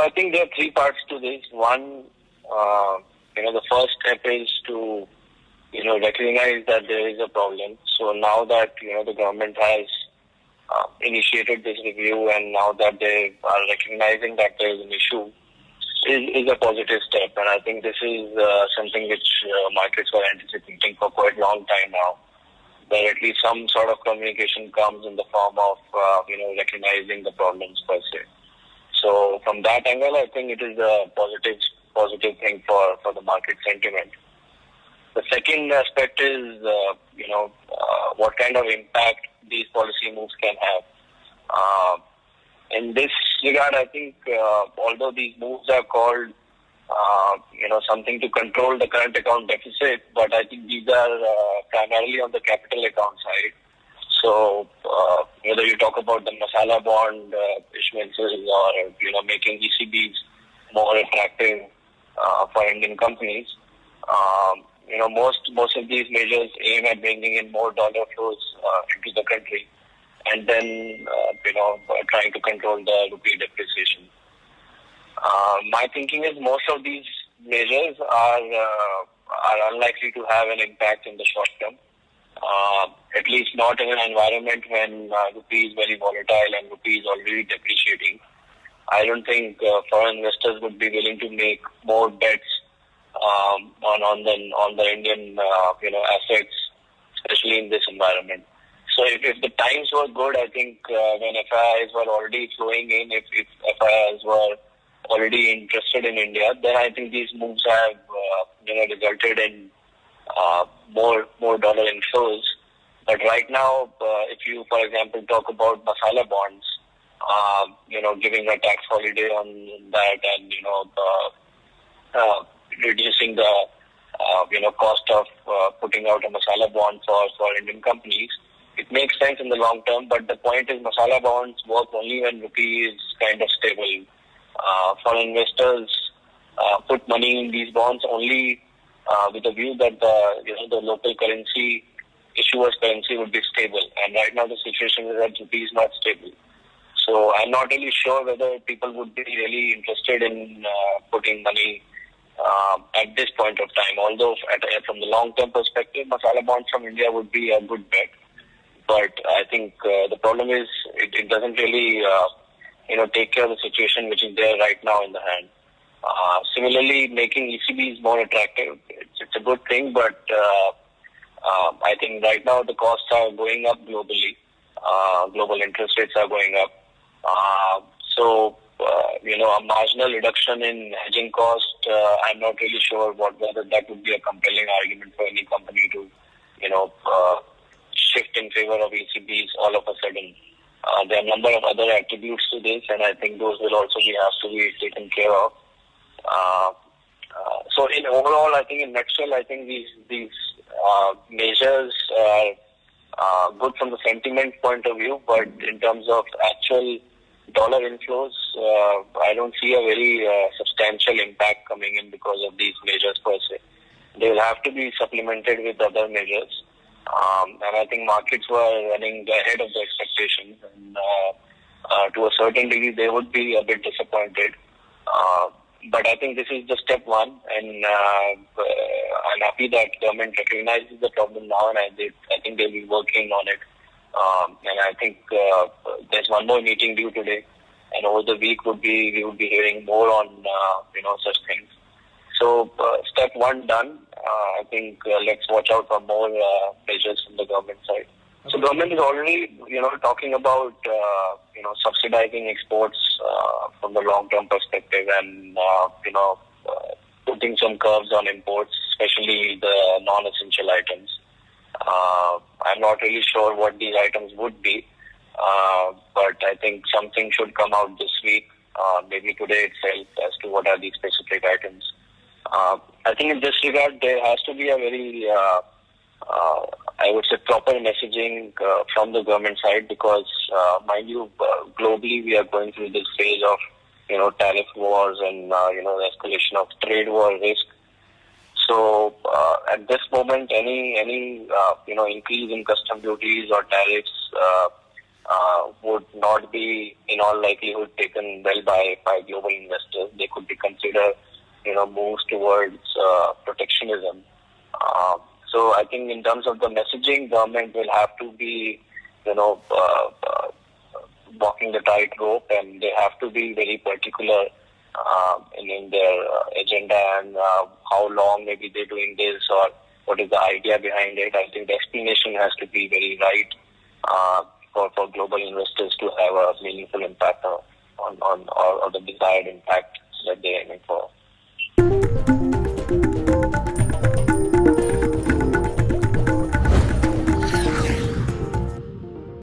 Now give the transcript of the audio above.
I think there are three parts to this. One, the first step is to, recognize that there is a problem. So now that, the government has initiated this review, and now that they are recognizing that there is an issue, is a positive step. And I think this is something which markets were anticipating for quite a long time now, that at least some sort of communication comes in the form of, recognizing the problems per se. So from that angle, I think it is a positive thing for the market sentiment. The second aspect is, what kind of impact these policy moves can have. In this regard, I think, although these moves are called, something to control the current account deficit, but I think these are primarily on the capital account side. So, whether you talk about the Masala bond issuances or, making ECBs more attractive for Indian companies, most of these measures aim at bringing in more dollar flows into the country, and then, trying to control the rupee depreciation. My thinking is most of these measures are unlikely to have an impact in the short term, at least not in an environment when rupee is very volatile and rupee is already depreciating. I don't think foreign investors would be willing to make more bets on the Indian assets, especially in this environment. So if the times were good, I think when FIIs were already flowing in, if FIIs were already interested in India, then I think these moves have resulted in more dollar inflows. But right now, if you, for example, talk about Masala bonds, giving a tax holiday on that, and reducing the cost of putting out a Masala bond for Indian companies, it makes sense in the long term. But the point is, Masala bonds work only when rupee is kind of stable. Foreign investors put money in these bonds only with the view that the local currency, issuer's currency, would be stable. And right now the situation is that rupee is not stable. So I'm not really sure whether people would be really interested in putting money at this point of time. Although from the long-term perspective, Masala bonds from India would be a good bet. But I think the problem is it doesn't really take care of the situation which is there right now in the hand. Similarly, making ECBs more attractive, it's a good thing, but I think right now the costs are going up globally. Global interest rates are going up. A marginal reduction in hedging cost, I'm not really sure whether that would be a compelling argument for any company to, shift in favor of ECBs all of a sudden. There are a number of other attributes to this, and I think those will also have to be taken care of. So in overall, I think in nutshell, I think these measures are good from the sentiment point of view, but in terms of actual dollar inflows, I don't see a very substantial impact coming in because of these measures per se. They will have to be supplemented with other measures. And I think markets were running ahead of the expectations, and to a certain degree they would be a bit disappointed. But I think this is the step one, and I'm happy that government recognizes the problem now, and I think they'll be working on it. And I think there's one more meeting due today, and over the week we would be hearing more on such things. So step one done. I think let's watch out for more measures from the government side. So government is already talking about subsidizing exports from the long-term perspective, and putting some curbs on imports, especially the non-essential items. I'm not really sure what these items would be, but I think something should come out this week, maybe today itself, as to what are these specific items. I think in this regard, there has to be a very, I would say, proper messaging from the government side, because, mind you, globally we are going through this phase of, tariff wars and, escalation of trade war risk. So at this moment, any increase in custom duties or tariffs would not be, in all likelihood, taken well by global investors. They could be considered, moves towards protectionism. So I think in terms of the messaging, government will have to be, walking the tightrope, and they have to be very particular in their agenda and how long maybe they're doing this or what is the idea behind it. I think the explanation has to be very right for global investors to have a meaningful impact on or the desired impact that they're aiming for.